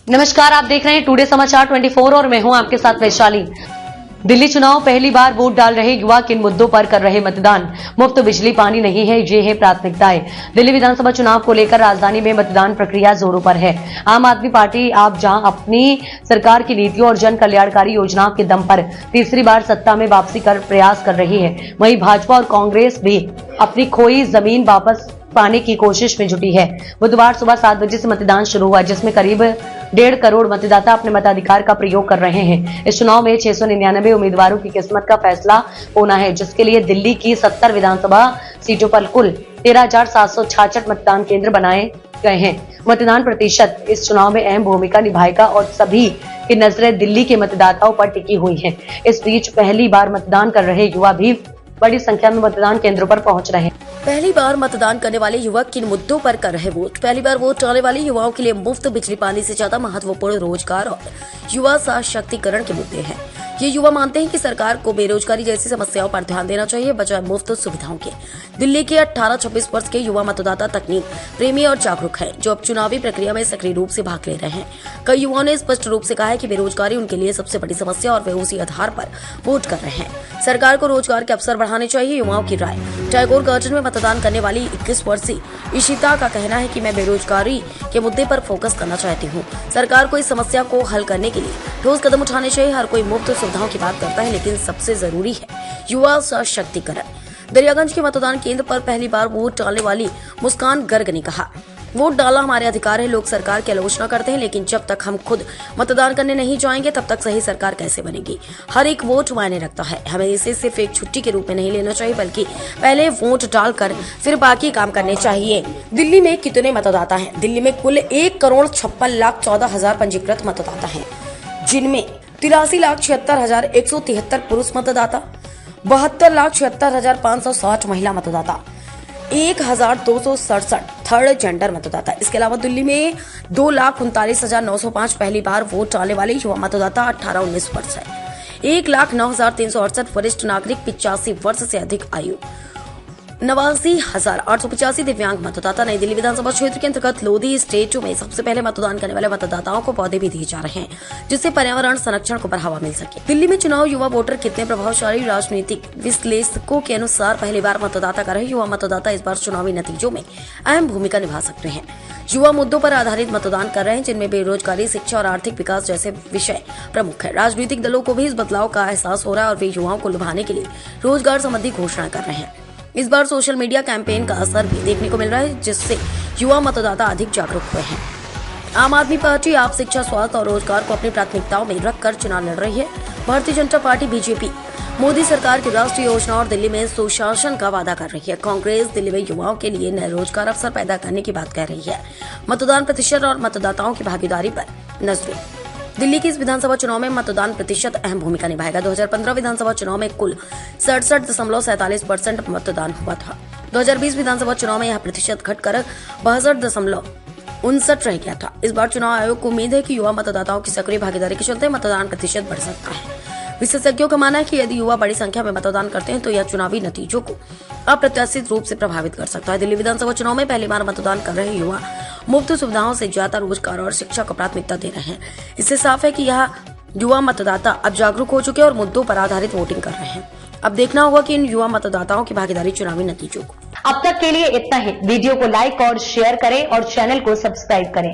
नमस्कार, आप देख रहे हैं टुडे समाचार 24 और मैं हूं आपके साथ वैशाली। दिल्ली चुनाव पहली बार वोट डाल रहे युवा किन मुद्दों पर कर रहे मतदान। मुफ्त बिजली पानी नहीं है, ये है प्राथमिकताएं। दिल्ली विधानसभा चुनाव को लेकर राजधानी में मतदान प्रक्रिया जोरों पर है। आम आदमी पार्टी आप जहां अपनी सरकार की नीतियों और जन कल्याणकारी योजनाओं के दम पर तीसरी बार सत्ता में वापसी कर प्रयास कर रही है, वहीं भाजपा और कांग्रेस भी अपनी खोई जमीन वापस पाने की कोशिश में जुटी है। बुधवार सुबह 7 बजे से मतदान शुरू हुआ, जिसमें करीब 1.5 करोड़ मतदाता अपने मताधिकार का प्रयोग कर रहे हैं। इस चुनाव में 699 उम्मीदवारों की किस्मत का फैसला होना है, जिसके लिए दिल्ली की 70 विधानसभा सीटों पर कुल 13,766 मतदान केंद्र बनाए गए हैं। मतदान प्रतिशत इस चुनाव में अहम भूमिका निभाएगा और सभी की नजरें दिल्ली के मतदाताओं पर टिकी हुई हैं। इस बीच पहली बार मतदान कर रहे युवा भी बड़ी संख्या में मतदान केंद्रों पर पहुंच रहे हैं। पहली बार मतदान करने वाले युवा किन मुद्दों पर कर रहे वोट। पहली बार वोट डालने वाले युवाओं के लिए मुफ्त बिजली पानी से ज्यादा महत्वपूर्ण रोजगार और युवा सशक्तिकरण के मुद्दे हैं। ये युवा मानते हैं कि सरकार को बेरोजगारी जैसी समस्याओं पर ध्यान देना चाहिए, बजाय मुफ्त सुविधाओं के। दिल्ली के 18-26 वर्ष के युवा मतदाता तकनीक प्रेमी और जागरूक हैं, जो अब चुनावी प्रक्रिया में सक्रिय रूप से भाग ले रहे हैं। कई युवाओं ने स्पष्ट रूप से कहा है कि बेरोजगारी उनके लिए सबसे बड़ी समस्या और वे उसी आधार पर वोट कर रहे हैं। सरकार को रोजगार के अवसर बढ़ाने चाहिए, युवाओं की राय। टैगोर गार्डन में मतदान करने वाली 21 वर्षीय इशिता का कहना है कि मैं बेरोजगारी के मुद्दे पर फोकस करना चाहती हूँ। सरकार को इस समस्या को हल करने के लिए ठोस कदम उठाने चाहिए। हर कोई मुफ्त सुविधाओं की बात करता है, लेकिन सबसे जरूरी है युवा सशक्तिकरण। दरियागंज के मतदान केंद्र पर पहली बार वोट डालने वाली मुस्कान गर्ग ने कहा, वोट डालना हमारे अधिकार है। लोग सरकार की आलोचना करते हैं, लेकिन जब तक हम खुद मतदान करने नहीं जाएंगे तब तक सही सरकार कैसे बनेगी। हर एक वोट मायने रखता है। हमें इसे सिर्फ एक छुट्टी के रूप में नहीं लेना चाहिए, बल्कि पहले वोट डालकर फिर बाकी काम करने चाहिए। दिल्ली में कितने मतदाता हैं? दिल्ली में कुल 1,56,14,000 पंजीकृत मतदाता हैं, जिनमें 83,76,173 पुरुष मतदाता, 72,76,560 महिला मतदाता, 1,267 थर्ड जेंडर मतदाता। इसके अलावा दिल्ली में 2,39,905 पहली बार वोट डालने वाले युवा मतदाता 18-19 वर्ष है। 1,09,368 वरिष्ठ नागरिक 85 वर्ष से अधिक आयु, 89,885 दिव्यांग मतदाता। नई दिल्ली विधानसभा क्षेत्र के अंतर्गत लोधी स्टेट में सबसे पहले मतदान करने वाले मतदाताओं को पौधे भी दिए जा रहे हैं, जिससे पर्यावरण संरक्षण को बढ़ावा मिल सके। दिल्ली में चुनाव युवा वोटर कितने प्रभावशाली? राजनीतिक विश्लेषकों के अनुसार पहली बार मतदाता कर रहे युवा मतदाता इस बार चुनावी नतीजों में अहम भूमिका निभा सकते हैं। युवा मुद्दों पर आधारित मतदान कर रहे हैं, जिनमें बेरोजगारी, शिक्षा और आर्थिक विकास जैसे विषय प्रमुख है। राजनीतिक दलों को भी इस बदलाव का एहसास हो रहा है और वे युवाओं को लुभाने के लिए रोजगार संबंधी घोषणा कर रहे हैं। इस बार सोशल मीडिया कैंपेन का असर भी देखने को मिल रहा है, जिससे युवा मतदाता अधिक जागरूक हुए हैं। आम आदमी पार्टी आप शिक्षा, स्वास्थ्य और रोजगार को अपनी प्राथमिकताओं में रखकर चुनाव लड़ रही है। भारतीय जनता पार्टी बीजेपी मोदी सरकार की राष्ट्रीय योजना और दिल्ली में सुशासन का वादा कर रही है। कांग्रेस दिल्ली में युवाओं के लिए नए रोजगार अवसर पैदा करने की बात कह रही है। मतदान प्रतिशत और मतदाताओं की भागीदारी पर नजरें। दिल्ली की इस विधानसभा चुनाव में मतदान प्रतिशत अहम भूमिका निभाएगा। 2015 विधानसभा चुनाव में कुल 67.47% मतदान हुआ था। 2020 विधानसभा चुनाव में यह प्रतिशत घटकर 62.59 रह गया था। इस बार चुनाव आयोग को उम्मीद है कि युवा मतदाताओं की सक्रिय भागीदारी के चलते मतदान प्रतिशत बढ़ सकता है। विशेषज्ञों का मानना है कि यदि युवा बड़ी संख्या में मतदान करते हैं तो यह चुनावी नतीजों को अप्रत्याशित रूप से प्रभावित कर सकता है। दिल्ली विधानसभा चुनाव में पहली बार मतदान कर रहे युवा मुफ्त सुविधाओं से ज्यादा रोजगार और शिक्षा को प्राथमिकता दे रहे हैं। इससे साफ है कि यह युवा मतदाता अब जागरूक हो चुके हैं और मुद्दों पर आधारित वोटिंग कर रहे हैं। अब देखना होगा कि इन युवा मतदाताओं की भागीदारी चुनावी नतीजों को। अब तक के लिए इतना ही। वीडियो को लाइक और शेयर करें और चैनल को सब्सक्राइब करें।